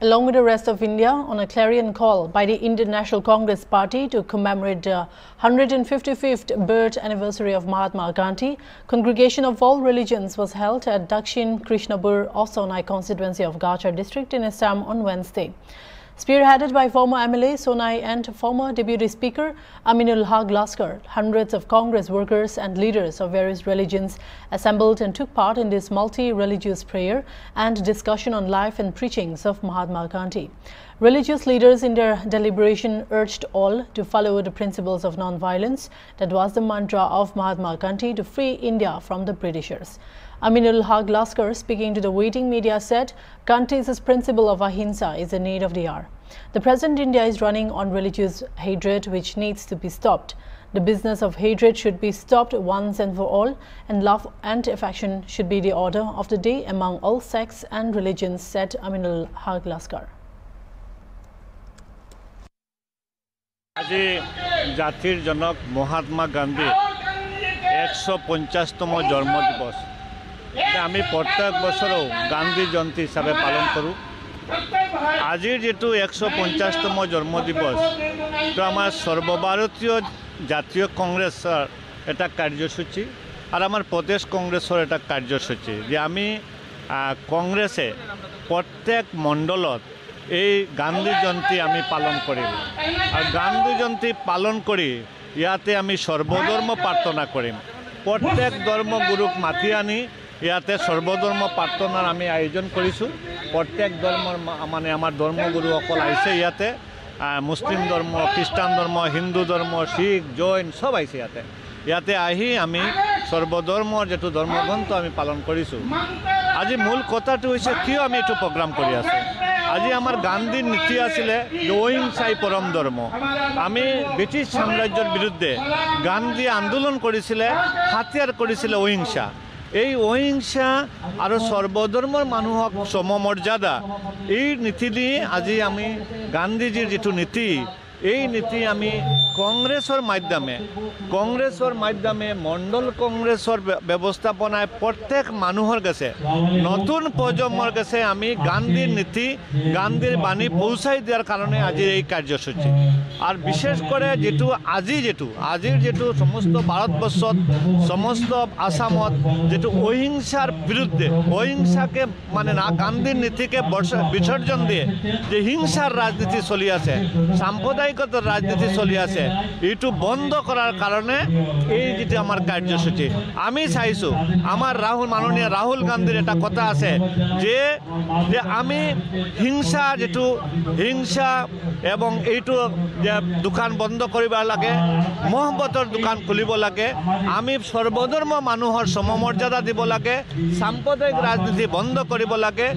along with the rest of India, on a clarion call by the Indian National Congress Party to commemorate the 155th birth anniversary of Mahatma Gandhi. Congregation of all religions was held at Dakshin Krishnapur of Sonai constituency of Gachar district in Assam on Wednesday. Spearheaded by former MLA Sonai and former Deputy Speaker Aminul Haq Laskar, hundreds of Congress workers and leaders of various religions assembled and took part in this multi-religious prayer and discussion on life and preachings of Mahatma Gandhi. Religious leaders in their deliberation urged all to follow the principles of non-violence that was the mantra of Mahatma Gandhi to free India from the Britishers. Aminul Haq Laskar, speaking to the waiting media, said Gandhi's principle of ahimsa is the need of the hour. The present India is running on religious hatred which needs to be stopped. The business of hatred should be stopped once and for all, and love and affection should be the order of the day among all sects and religions, said Aminul Haq Laskar. আজি জাতির জনক মহাত্মা গান্ধীর 150তম জন্মদিবস আমি প্রত্যেক বছরও গান্ধী জয়ন্তী হিসাবে পালন কৰোঁ। আজিৰ যেটো 150তম জন্মদিবস তো আমাৰ সৰ্বভাৰতীয় জাতীয় কংগ্ৰেসৰ এটা কাৰ্যসূচী আৰ আমাৰ প্ৰদেশ কংগ্ৰেছৰ এটা কাৰ্যসূচী যে আমি কংগ্ৰেছে প্ৰত্যেক মণ্ডলত এই গান্ধী জয়ন্তী আমি পালন কৰিম আৰ গান্ধী জয়ন্তী পালন কৰি ইয়াতে আমি সৰ্বধৰ্ম প্ৰাৰ্থনা কৰিম। প্ৰত্যেক ধৰ্মগুৰুক মাতি আনি ইয়াতে সৰ্বধৰ্ম প্ৰাৰ্থনাৰ আমি আয়োজন কৰিছোঁ। প্ৰত্যেক ধৰ্মৰ মানে আমাৰ ধৰ্মগুৰুসকল আহিছে ইয়াতে, মুসলিম ধৰ্ম, খ্ৰিস্টান ধৰ্ম, হিন্দু ধৰ্ম, শিখ, জৈন সব আহিছে ইয়াতে আহি আমি সৰ্বধৰ্মৰ যেটো ধৰ্মগ্ৰন্থ আমি পালন কৰিছোঁ। আজি মূল কথাটো হৈছে কিয় আমি এইটো প্ৰগ্ৰাম কৰি আছোঁ। আজি আমার গান্ধীর নীতি আছিলে অহিংসাই পরম ধর্ম। আমি ব্রিটিশ সাম্রাজ্যের বিরুদ্ধে গান্ধী আন্দোলন করেছিলে, হাতিয়ার করেছিলে অহিংসা। এই অহিংসা আর সর্বধর্মের মানুহক সমমর্যাদা এই নীতি নিয়ে আজি আমি গান্ধীজির যেটো নীতি এই নীতি আমি কংগ্রেসের মাধ্যমে মণ্ডল কংগ্রেসের ব্যবস্থাপনায় প্রত্যেক মানুহৰ কাছে নতুন প্ৰজন্মৰ কাছে আমি গান্ধীর নীতি গান্ধীর বাণী পৌঁছাই দিয়ার কারণে আজির এই কার্যসূচী। আর বিশেষ করে আজির যেটো সমস্ত ভারতবর্ষত সমস্ত আসামত যেটো অহিংসার বিরুদ্ধে অহিংসাকে মানে না গান্ধীর নীতিকে বিসর্জন দিয়ে যে হিংসার রাজনীতি চলি আছে, সাম্প্রদায়িকতার রাজনীতি চলি আছে, এইটো বন্ধ করার কারণে এই যেটা আমার কার্যসূচী। আমি চাইছো আমার মাননীয় রাহুল গান্ধীর একটা কথা আছে যে আমি হিংসা এবং এইটো দোকান বন্ধ কৰিব লাগে, মহব্বতৰ দোকান খুলিব লাগে, আমি সৰ্বধৰ্ম মানুহৰ সমমৰ্যাদা দিব লাগে, সাম্প্ৰদায়িক ৰাজনীতি বন্ধ কৰিব লাগে।